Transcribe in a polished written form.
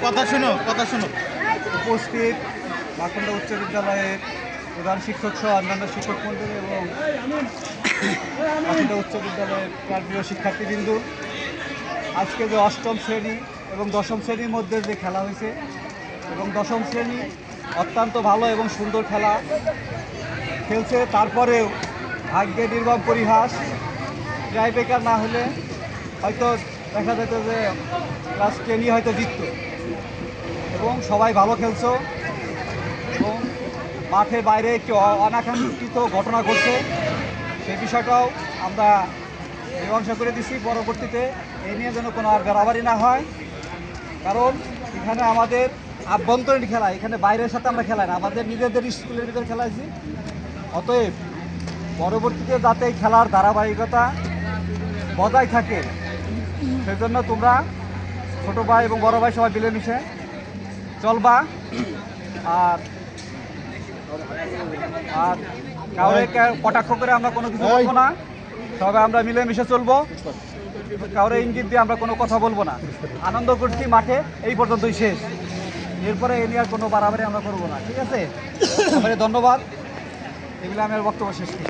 কথা শুনো উপস্থিত মাকুন্ডা উচ্চ বিদ্যালয়ের প্রধান শিক্ষক সহ অন্যান্য শিক্ষক মন্ডলী এবং মাকুন্ডা উচ্চ বিদ্যালয়ের প্রাণপ্রিয় শিক্ষার্থীবৃন্দ, আজকে যে অষ্টম শ্রেণী এবং দশম শ্রেণীর মধ্যে যে খেলা হয়েছে এবং দশম শ্রেণী অত্যন্ত ভালো এবং সুন্দর খেলা খেলছে, তারপরেও ভাগ্যে নির্মম পরিহাস, ট্রাই ব্রেকার না হলে হয়তো দেখা যেত যে ক্লাস 10ই হয়তো জিতত। এবং সবাই ভালো খেলছো এবং মাঠের বাইরে একটি অনাকাঙ্ক্ষিত ঘটনা ঘটছে, সেই বিষয়টাও আমরা মীমাংসা করে দিছি। পরবর্তীতে এই নিয়ে যেন কোনো আর বাড়াবাড়ি না হয়, কারণ এখানে আমাদের আভ্যন্তরীণ খেলা, এখানে বাইরের সাথে আমরা খেলাই না, আমাদের নিজেদের স্কুলের ভিতরে খেলাইছি। অতএব পরবর্তীতে যাতে এই খেলার ধারাবাহিকতা বজায় থাকে, সেজন্য তোমরা ছোটো ভাই এবং বড় ভাই সবাই মিলেমিশে চলবা। আর আর কাউরে কটাক্ষ করে আমরা কোনো কিছু বলবো না, তবে আমরা মিলেমিশে চলবো। কাউরে ইঙ্গিত দিয়ে আমরা কোনো কথা বলবো না। আনন্দ করছি মাঠে, এই পর্যন্তই শেষ। এরপরে এ নিয়ে আর কোনো বাড়াবাড়ি আমরা করবো না, ঠিক আছে? সবাই ধন্যবাদ। এগুলো আমি আর বক্তব্য শেষ করি।